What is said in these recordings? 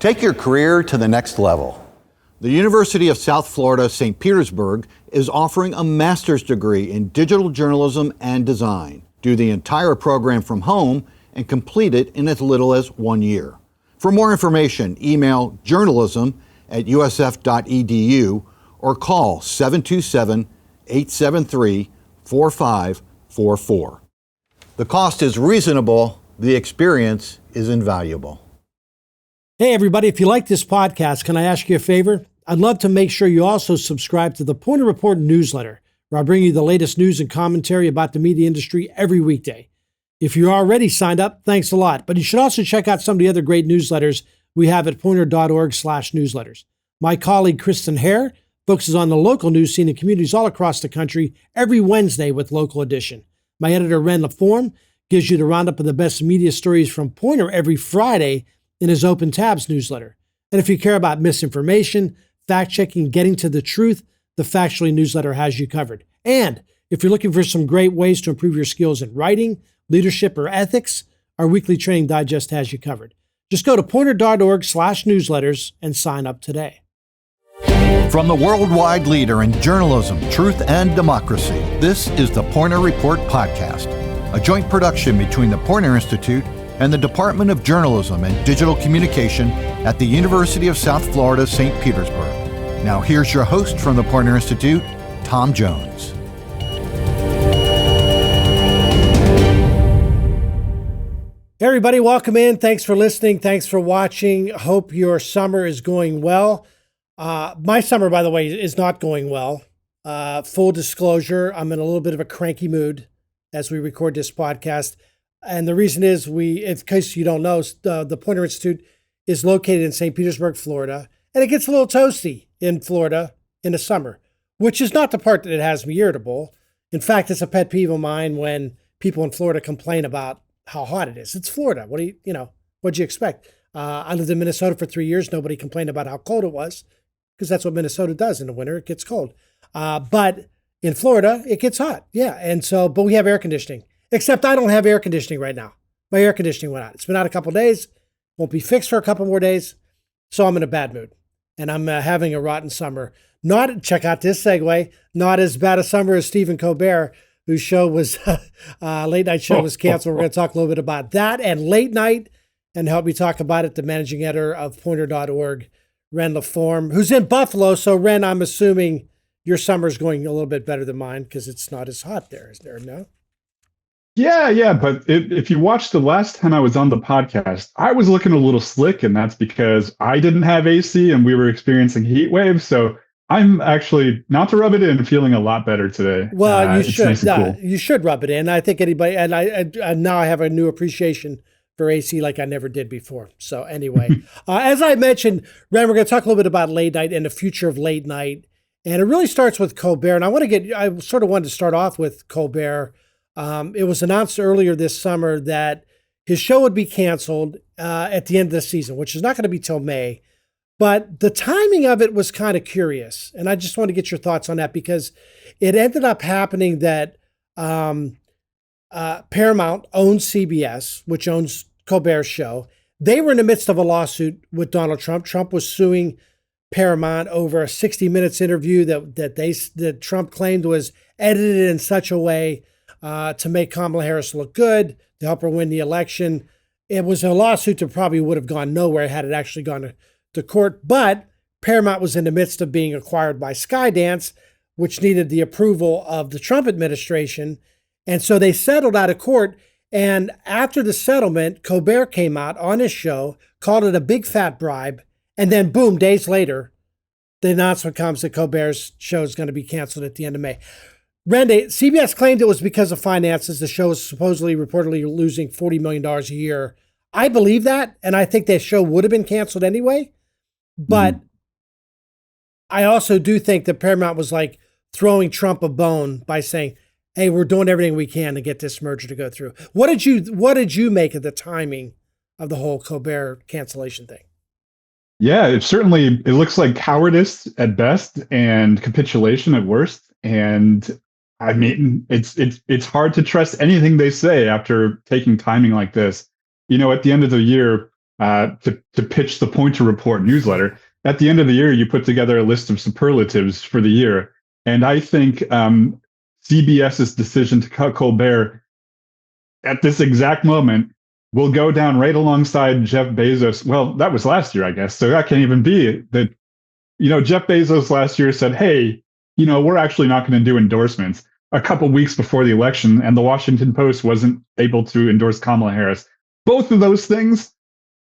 Take your career to the next level. The University of South Florida, St. Petersburg is offering a master's degree in digital journalism and design. Do the entire program from home and complete it in as little as 1 year. For more information, email journalism@usf.edu or call 727-873-4544. The cost is reasonable. The experience is invaluable. Hey, everybody, if you like this podcast, can I ask you a favor? I'd love to make sure you also subscribe to the Poynter Report newsletter, where I bring you the latest news and commentary about the media industry every weekday. If you're already signed up, thanks a lot. But you should also check out some of the other great newsletters we have at poynter.org/newsletters. My colleague, Kristen Hare, focuses on the local news scene in communities all across the country every Wednesday with Local Edition. My editor, Ren LaForme, gives you the roundup of the best media stories from Poynter every Friday in his Open Tabs newsletter. And if you care about misinformation, fact-checking, getting to the truth, the Factually newsletter has you covered. And if you're looking for some great ways to improve your skills in writing, leadership, or ethics, our weekly training digest has you covered. Just go to poynter.org/newsletters and sign up today. From the worldwide leader in journalism, truth, and democracy, this is the Poynter Report Podcast, a joint production between the Poynter Institute and the Department of Journalism and Digital Communication at the University of South Florida, St. Petersburg. Now here's your host from the Poynter Institute, Tom Jones. Hey everybody, welcome in. Thanks for listening. Thanks for watching. Hope your summer is going well. My summer, by the way, is not going well. Full disclosure, I'm in a little bit of a cranky mood as we record this podcast. And the reason is in case you don't know, the Poynter Institute is located in St. Petersburg, Florida, and it gets a little toasty in Florida in the summer, which is not the part that it has me irritable. In fact, it's a pet peeve of mine when people in Florida complain about how hot it is. It's Florida. What'd you expect? I lived in Minnesota for 3 years. Nobody complained about how cold it was because that's what Minnesota does in the winter. It gets cold. But in Florida, it gets hot. Yeah. And so, but we have air conditioning. Except I don't have air conditioning right now. My air conditioning went out. It's been out a couple of days. Won't be fixed for a couple more days. So I'm in a bad mood. And I'm having a rotten summer. Check out this segue. Not as bad a summer as Stephen Colbert, whose show was, late night show was canceled. We're going to talk a little bit about that and late night. And help me talk about it, the managing editor of Poynter.org, Ren LaForme, who's in Buffalo. So Ren, I'm assuming your summer's going a little bit better than mine because it's not as hot there, is there? No? Yeah. But if you watched the last time I was on the podcast, I was looking a little slick, and that's because I didn't have AC and we were experiencing heat waves. So I'm actually, not to rub it in, feeling a lot better today. Well, you should. Nice and cool. You should rub it in. I think anybody, and I now I have a new appreciation for AC like I never did before. So anyway, as I mentioned, Ren, we're going to talk a little bit about late night and the future of late night. And it really starts with Colbert. And I sort of wanted to start off with Colbert. It was announced earlier this summer that his show would be canceled at the end of the season, which is not going to be till May. But the timing of it was kind of curious. And I just want to get your thoughts on that because it ended up happening that Paramount owns CBS, which owns Colbert's show. They were in the midst of a lawsuit with Donald Trump. Trump was suing Paramount over a 60 Minutes interview that Trump claimed was edited in such a way to make Kamala Harris look good, to help her win the election. It was a lawsuit that probably would have gone nowhere had it actually gone to court. But Paramount was in the midst of being acquired by Skydance, which needed the approval of the Trump administration. And so they settled out of court. And after the settlement, Colbert came out on his show, called it a big fat bribe. And then boom, days later, the announcement comes that Colbert's show is going to be canceled at the end of May. Randy, CBS claimed it was because of finances. The show is reportedly losing $40 million a year. I believe that, and I think that show would have been canceled anyway. But I also do think that Paramount was like throwing Trump a bone by saying, hey, we're doing everything we can to get this merger to go through. What did you make of the timing of the whole Colbert cancellation thing? Yeah, it looks like cowardice at best and capitulation at worst. And I mean, it's hard to trust anything they say after taking timing like this. You know, at the end of the year, to pitch the Poynter Report newsletter. At the end of the year, you put together a list of superlatives for the year. And I think CBS's decision to cut Colbert at this exact moment will go down right alongside Jeff Bezos. Well, that was last year, I guess. So that can't even be that. Jeff Bezos last year said, hey, we're actually not going to do endorsements a couple weeks before the election. And the Washington Post wasn't able to endorse Kamala Harris. Both of those things,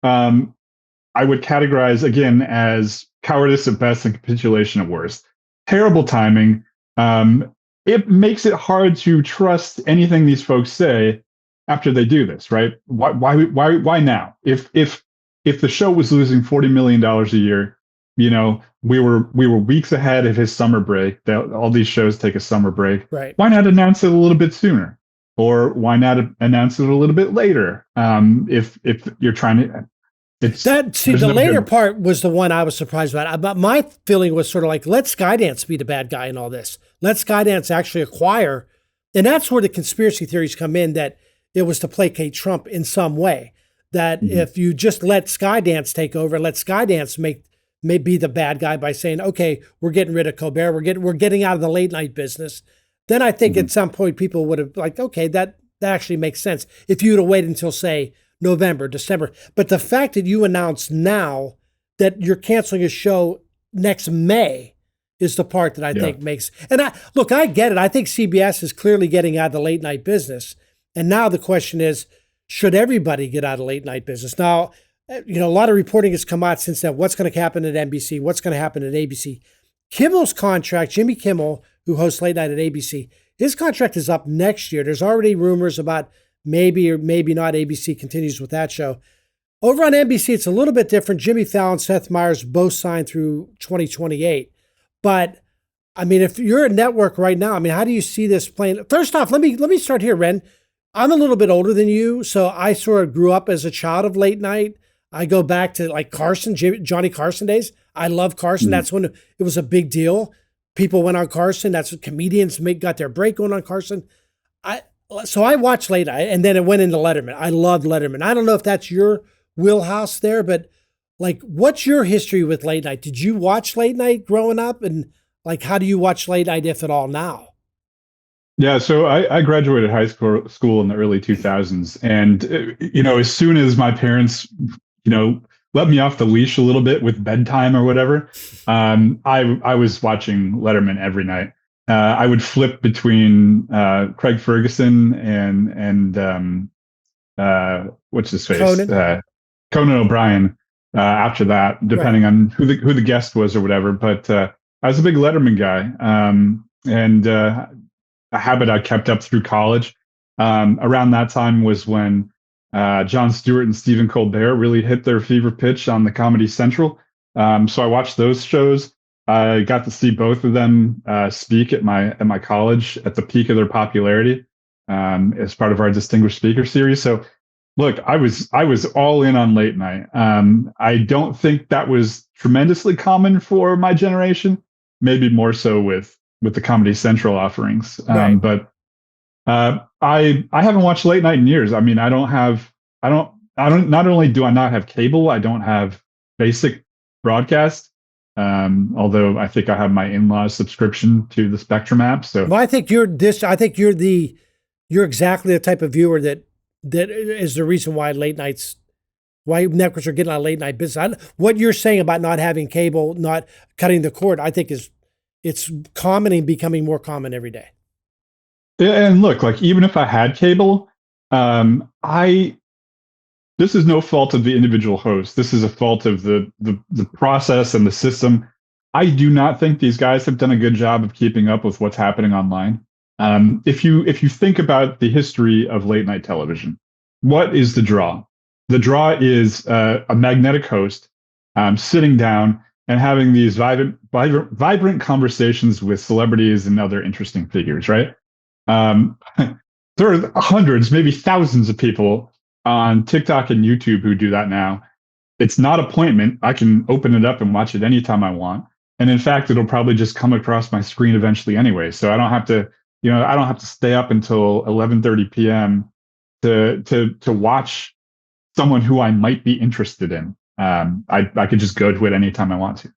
I would categorize again as cowardice at best and capitulation at worst. Terrible timing. It makes it hard to trust anything these folks say after they do this, right? Why now? If the show was losing $40 million a year, we were weeks ahead of his summer break. All these shows take a summer break. Right. Why not announce it a little bit sooner? Or why not announce it a little bit later? If you're trying to, the later part was the one I was surprised about. But my feeling was sort of like, let Skydance be the bad guy in all this. Let Skydance actually acquire, and that's where the conspiracy theories come in, that it was to placate Trump in some way. That if you just let Skydance take over, let Skydance may be the bad guy by saying, okay, we're getting rid of Colbert, we're getting out of the late night business. Then I think at some point people would have like, okay, that actually makes sense. If you would have waited until, say, November, December. But the fact that you announced now that you're canceling a show next May is the part that I think makes, and I get it. I think CBS is clearly getting out of the late night business. And now the question is, should everybody get out of late night business? Now, a lot of reporting has come out since then. What's going to happen at NBC? What's going to happen at ABC? Kimmel's contract, Jimmy Kimmel, who hosts late night at ABC, his contract is up next year. There's already rumors about maybe or maybe not ABC continues with that show. Over on NBC, it's a little bit different. Jimmy Fallon, Seth Meyers both signed through 2028. But I mean, if you're a network right now, I mean, how do you see this playing? First off, let me start here, Ren. I'm a little bit older than you, so I sort of grew up as a child of late night. I go back to like Carson, Johnny Carson days. I love Carson. That's when it was a big deal. People went on Carson. That's what comedians got their break going on Carson. So I watched late night, and then it went into Letterman. I loved Letterman. I don't know if that's your wheelhouse there, but like, what's your history with late night? Did you watch late night growing up? And like, how do you watch late night, if at all, now? Yeah, so I graduated high school in the early 2000s. And, as soon as my parents, let me off the leash a little bit with bedtime or whatever, I was watching Letterman every night. I would flip between Craig Ferguson and what's his face? Conan O'Brien after that, depending on who the guest was or whatever. But I was a big Letterman guy. And a habit I kept up through college. Around that time was when Jon Stewart and Stephen Colbert really hit their fever pitch on the Comedy Central. So I watched those shows. I got to see both of them speak at my college at the peak of their popularity as part of our Distinguished Speaker Series. So look, I was all in on late night. I don't think that was tremendously common for my generation. Maybe more so with the Comedy Central offerings. Right. But I haven't watched late night in years. I mean, not only do I not have cable, I don't have basic broadcast. Although I think I have my in-laws subscription to the Spectrum app. So well, I think you're exactly the type of viewer that is the reason why why networks are getting out of late night business. What you're saying about not having cable, not cutting the cord, I think it's common and becoming more common every day. And look, like, even if I had cable, this is no fault of the individual host. This is a fault of the process and the system. I do not think these guys have done a good job of keeping up with what's happening online. If you think about the history of late night television, what is the draw? The draw is a magnetic host sitting down and having these vibrant conversations with celebrities and other interesting figures, right? There are hundreds, maybe thousands of people on TikTok and YouTube who do that now. It's not appointment. I can open it up and watch it anytime I want. And in fact, it'll probably just come across my screen eventually anyway. So I don't have to stay up until 11:30 p.m. to watch someone who I might be interested in. I could just go to it anytime I want to.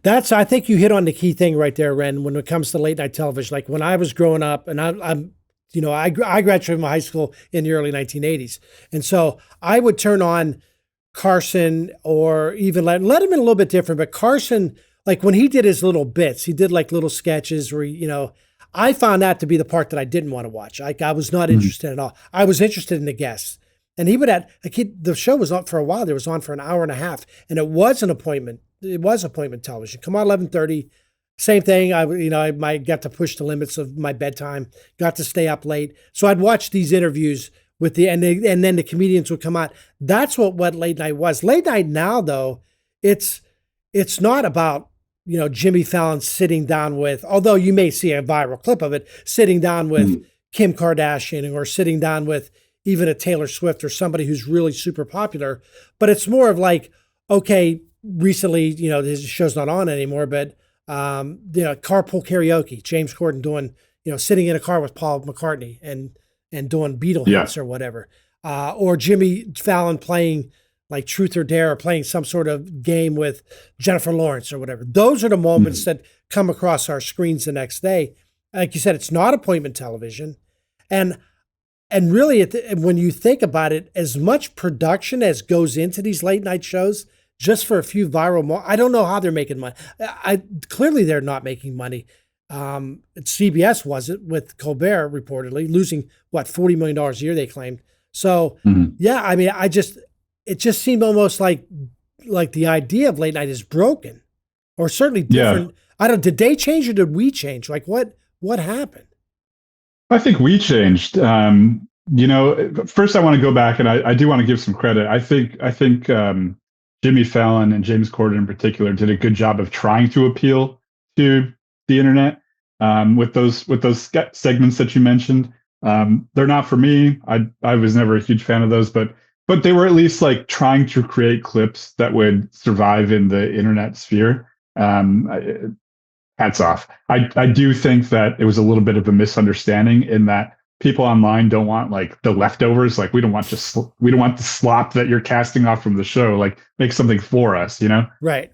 I think you hit on the key thing right there, Ren, when it comes to late night television. Like when I was growing up, and I graduated from high school in the early 1980s. And so I would turn on Carson or even Letterman a little bit different, but Carson, like when he did his little bits, he did like little sketches where, I found that to be the part that I didn't want to watch. Like I was not interested at all. I was interested in the guests. And he would have, the show was on for a while. It was on for an hour and a half, and it was an appointment. It was appointment television. Come on, 11:30. Same thing. I might got to push the limits of my bedtime. Got to stay up late. So I'd watch these interviews with and then the comedians would come out. That's what late night was. Late night now, though, it's not about Jimmy Fallon sitting down with. Although you may see a viral clip of it, sitting down with Kim Kardashian or sitting down with even a Taylor Swift or somebody who's really super popular. But it's more of like, okay, recently, his show's not on anymore, but carpool karaoke, James Corden doing, sitting in a car with Paul McCartney and doing Beatle hits or whatever. Or Jimmy Fallon playing like Truth or Dare or playing some sort of game with Jennifer Lawrence or whatever. Those are the moments that come across our screens the next day. Like you said, it's not appointment television. And really, when you think about it, as much production as goes into these late night shows, just for a few viral I don't know how they're making money. Clearly, they're not making money. CBS wasn't, with Colbert reportedly losing, $40 million a year, they claimed. So, I mean, it just seemed almost like the idea of late night is broken, or certainly different. Yeah. Did they change or did we change? Like what happened? I think we changed. First I want to go back, and I do want to give some credit. I think Jimmy Fallon and James Corden in particular did a good job of trying to appeal to the internet with those segments that you mentioned. They're not for me. I was never a huge fan of those, but they were at least like trying to create clips that would survive in the internet sphere. Hats off. I do think that it was a little bit of a misunderstanding in that people online don't want like the leftovers. Like we don't want the slop that you're casting off from the show. Like make something for us, Right.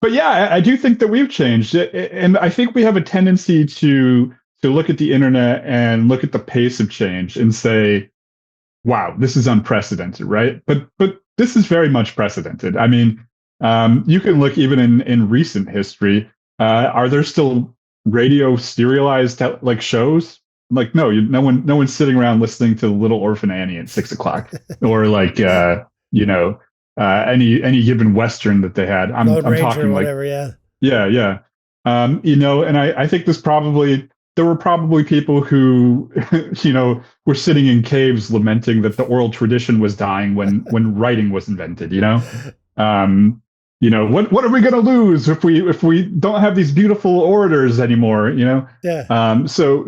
But yeah, I do think that we've changed, and I think we have a tendency to look at the internet and look at the pace of change and say, "Wow, this is unprecedented," right? But this is very much precedented. I mean, you can look even in recent history. Are there still radio serialized like shows? Like no one's sitting around listening to Little Orphan Annie at 6:00 or like any given Western that they had. I'm talking like whatever, yeah. And I think there were probably people who were sitting in caves lamenting that the oral tradition was dying when writing was invented. What are we going to lose if we don't have these beautiful orators anymore? Yeah. So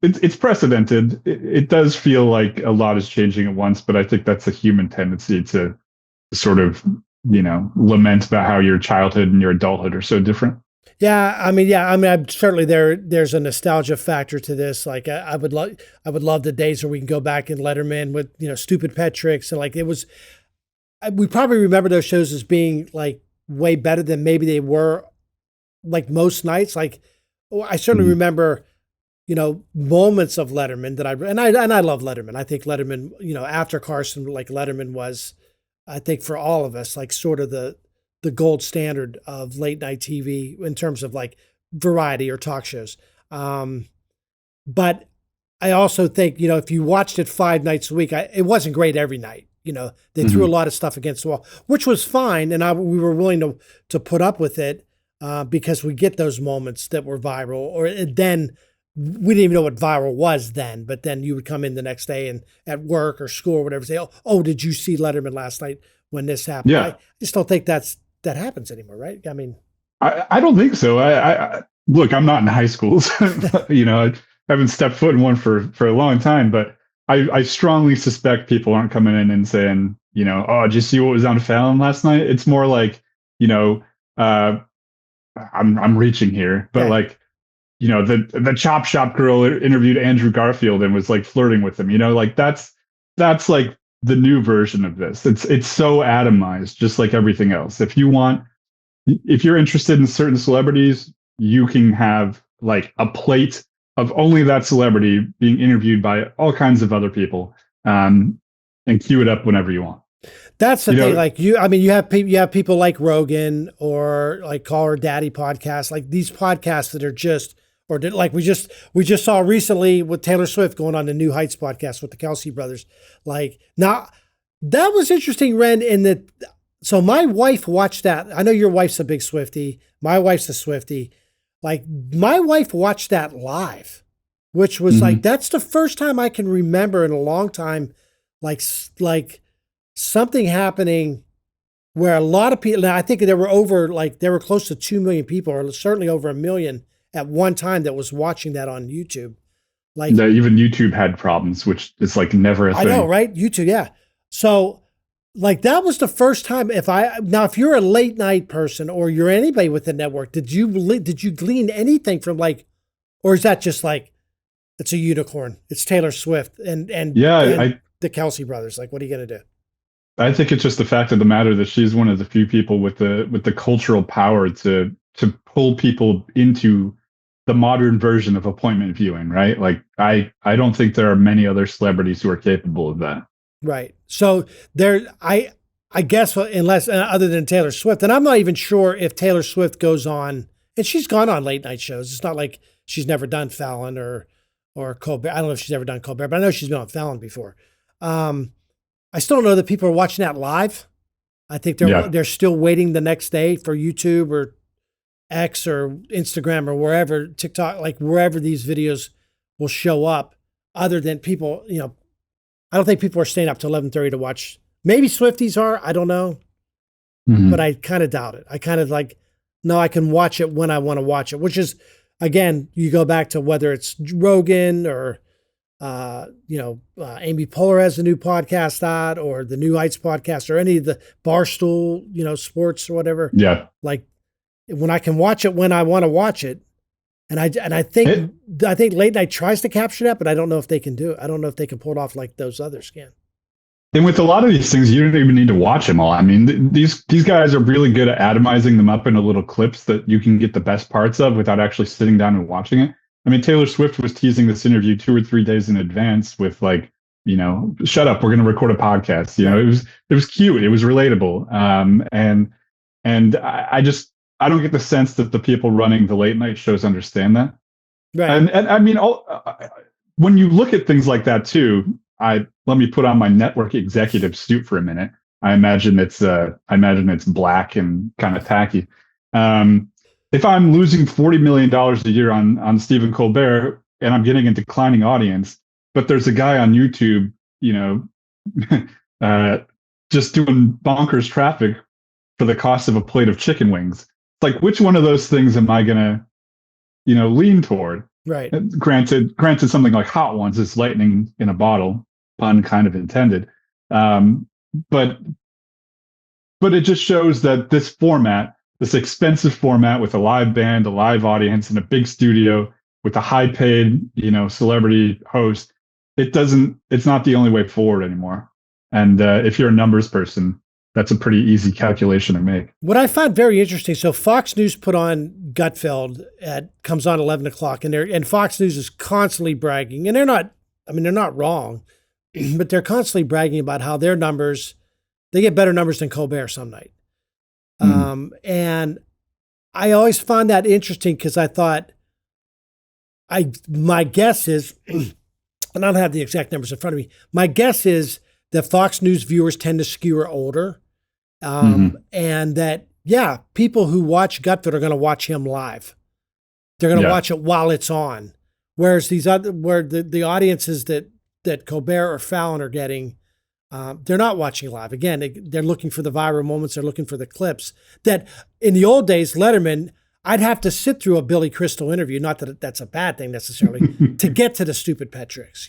it's precedented. It does feel like a lot is changing at once, but I think that's a human tendency to sort of lament about how your childhood and your adulthood are so different. Yeah, I mean, I'm certainly there's a nostalgia factor to this. Like I would love the days where we can go back in Letterman with stupid pet tricks, and like it was. We probably remember those shows as being like way better than maybe they were like most nights. Like I certainly remember, moments of Letterman that I love Letterman. I think Letterman, after Carson, like Letterman was, I think for all of us, like sort of the gold standard of late night TV in terms of like variety or talk shows. But I also think, if you watched it 5 nights a week, it wasn't great every night. They threw a lot of stuff against the wall, which was fine. And we were willing to put up with it because we get those moments that were viral, or then we didn't even know what viral was then, but then you would come in the next day and at work or school or whatever, say, oh, did you see Letterman last night when this happened? Yeah. I just don't think that happens anymore. Right. I mean, I don't think so. I look, I'm not in high schools, I haven't stepped foot in one for a long time, but I strongly suspect people aren't coming in and saying, oh, did you see what was on Fallon last night? It's more like, I'm reaching here, but like, the Chop Shop girl interviewed Andrew Garfield and was like flirting with him, like that's like the new version of this. It's so atomized, just like everything else. If you're interested in certain celebrities, you can have like a plate of only that celebrity being interviewed by all kinds of other people, and queue it up whenever you want. That's the thing. Like you have people like Rogan or like Call Her Daddy podcast, like these podcasts that are just, or like we just saw recently with Taylor Swift going on the New Heights podcast with the Kelsey brothers. Like now that was interesting, Ren, in that. So my wife watched that. I know your wife's a big Swiftie. My wife's a Swiftie. Like my wife watched that live, which was like, that's the first time I can remember in a long time, like something happening where a lot of people, I think there were close to 2 million people, or certainly over 1 million at one time that was watching that on YouTube. Like even YouTube had problems, which is like never a thing. I know, right? YouTube, yeah. So like that was the first time. If you're a late night person or you're anybody with the network, did you glean anything from like, or is that just like it's a unicorn? It's Taylor Swift and the Kelsey brothers. Like, what are you gonna do? I think it's just the fact of the matter that she's one of the few people with the cultural power to pull people into the modern version of appointment viewing, right? Like I don't think there are many other celebrities who are capable of that. Right. So I guess unless other than Taylor Swift, and I'm not even sure if Taylor Swift goes on, and she's gone on late night shows. It's not like she's never done Fallon or Colbert. I don't know if she's ever done Colbert, but I know she's been on Fallon before. I still don't know that people are watching that live. I think they're still waiting the next day for YouTube or X or Instagram or wherever, TikTok, like wherever these videos will show up, other than people, I don't think people are staying up to 11:30 to watch. Maybe Swifties are, I don't know, but I kind of doubt it. I kind of like, no, I can watch it when I want to watch it, which is, again, you go back to whether it's Rogan or, Amy Poehler has a new podcast out, or the New Heights podcast, or any of the Barstool, sports or whatever. Yeah. Like when I can watch it when I want to watch it. And I think late night tries to capture that, but I don't know if they can do it. I don't know if they can pull it off like those others can. And with a lot of these things, you don't even need to watch them all. I mean, these guys are really good at atomizing them up into little clips that you can get the best parts of without actually sitting down and watching it. I mean, Taylor Swift was teasing this interview 2 or 3 days in advance with like, shut up, we're going to record a podcast. It was cute, it was relatable, and I don't get the sense that the people running the late night shows understand that. Right. And I mean, when you look at things like that too, let me put on my network executive suit for a minute. I imagine it's black and kind of tacky. If I'm losing $40 million a year on Stephen Colbert and I'm getting a declining audience, but there's a guy on YouTube, just doing bonkers traffic for the cost of a plate of chicken wings. Like, which one of those things am I gonna, lean toward? Right. Granted, something like Hot Ones is lightning in a bottle, pun kind of intended. But it just shows that this format, this expensive format with a live band, a live audience, and a big studio with a high-paid, celebrity host, it's not the only way forward anymore. And if you're a numbers person, that's a pretty easy calculation to make. What I found very interesting, so Fox News put on Gutfeld comes on 11 o'clock, and Fox News is constantly bragging, and they're not wrong, but they're constantly bragging about how their numbers, they get better numbers than Colbert some night. And I always found that interesting because I thought, my guess is, and I don't have the exact numbers in front of me, my guess is that Fox News viewers tend to skew older. And that, people who watch Gutfeld are going to watch him live. They're going to watch it while it's on. Whereas where the audiences that Colbert or Fallon are getting, they're not watching live. Again, they're looking for the viral moments. They're looking for the clips that in the old days, Letterman, I'd have to sit through a Billy Crystal interview. Not that that's a bad thing necessarily to get to the stupid pet tricks,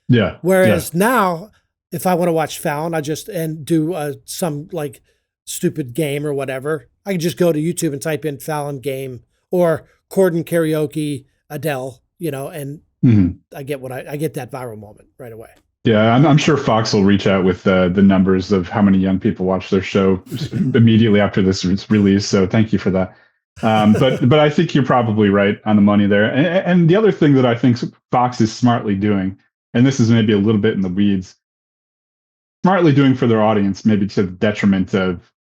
Yeah. Whereas now, if I want to watch Fallon, I just do some like stupid game or whatever. I can just go to YouTube and type in Fallon game or Corden karaoke Adele, and I get I get that viral moment right away. Yeah, I'm sure Fox will reach out with the numbers of how many young people watch their show immediately after this is released. So thank you for that. But I think you're probably right on the money there. And the other thing that I think Fox is smartly doing, and this is maybe a little bit in the weeds, smartly doing for their audience, maybe to the detriment of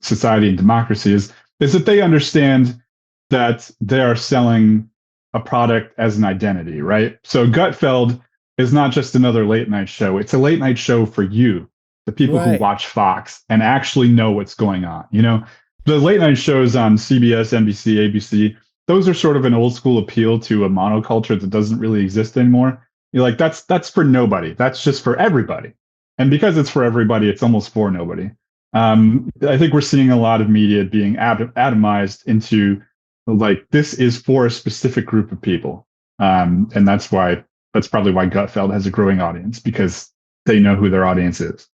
society and democracy, is that they understand that they are selling a product as an identity, right? So Gutfeld is not just another late night show. It's a late night show for you, the people who watch Fox and actually know what's going on. You know, the late night shows on CBS, NBC, ABC, those are sort of an old school appeal to a monoculture that doesn't really exist anymore. You're like, that's for nobody. That's just for everybody. And because it's for everybody, it's almost for nobody. I think we're seeing a lot of media being atomized into like, this is for a specific group of people. And that's probably why Gutfeld has a growing audience, because they know who their audience is.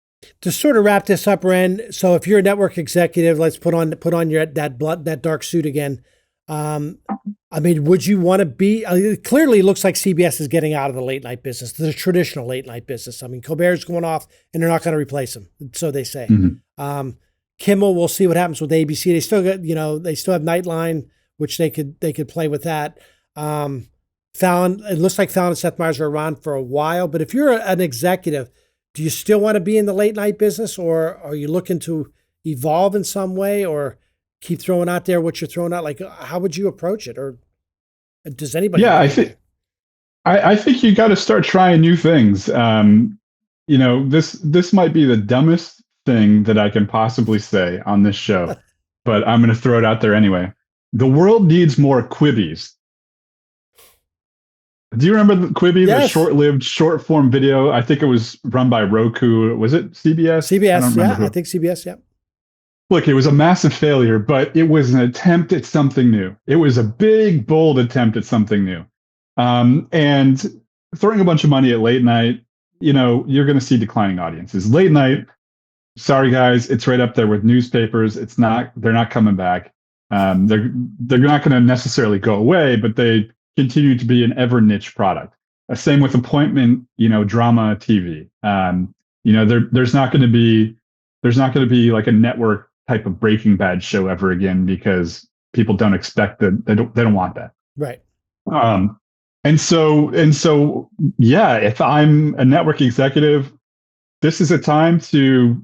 To sort of wrap this up, Ren, so if you're a network executive, let's put on that dark suit again. I mean, would you want to be? Clearly, it looks like CBS is getting out of the late night business, the traditional late night business. I mean, Colbert's going off, and they're not going to replace him, so they say. Mm-hmm. Kimmel, we'll see what happens with ABC. They still got, they still have Nightline, which they could play with that. Fallon, it looks like Fallon and Seth Meyers are around for a while. But if you're an executive, do you still want to be in the late night business, or are you looking to evolve in some way, or keep throwing out there what you're throwing out? Like, how would you approach it? Or does anybody? Yeah, I think you got to start trying new things. This might be the dumbest thing that I can possibly say on this show, but I'm going to throw it out there anyway. The world needs more Quibbies. Do you remember the Quibi, the short-lived short-form video? I think it was run by Roku. Was it CBS? CBS, I think CBS, yeah. Look, it was a massive failure, but it was an attempt at something new. It was a big, bold attempt at something new. And throwing a bunch of money at late night, you're going to see declining audiences. Late night, sorry guys, it's right up there with newspapers. They're not coming back. They're not going to necessarily go away, but they continue to be an ever niche product. Same with appointment, drama TV. There's not going to be like a network type of Breaking Bad show ever again, because people don't expect that. They don't want that. Right. And so, yeah, if I'm a network executive, this is a time to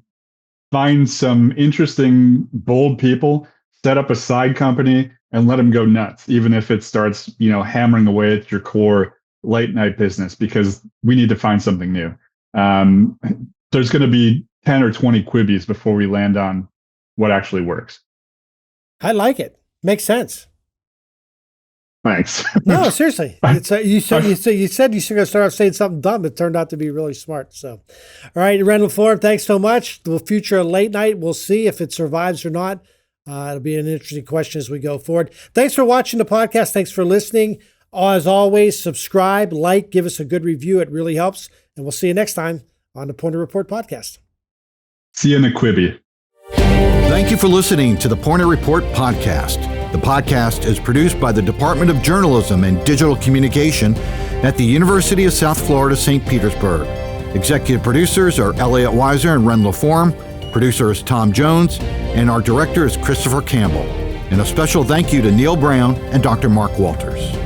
find some interesting, bold people, set up a side company, and let them go nuts, even if it starts, hammering away at your core late night business, because we need to find something new. There's going to be 10 or 20 Quibbies before we land on what actually works. I like it. Makes sense. Thanks. No, seriously. You said you were going to start off saying something dumb. It turned out to be really smart. So, all right, Ren LaForme, thanks so much. The future of late night, we'll see if it survives or not. It'll be an interesting question as we go forward. Thanks for watching the podcast. Thanks for listening. As always, subscribe, like, give us a good review. It really helps. And we'll see you next time on the Poynter Report Podcast. See you in a Quibi. Thank you for listening to the Poynter Report Podcast. The podcast is produced by the Department of Journalism and Digital Communication at the University of South Florida, St. Petersburg. Executive producers are Elliot Weiser and Ren LaForme. Producer is Tom Jones, and our director is Christopher Campbell. And a special thank you to Neil Brown and Dr. Mark Walters.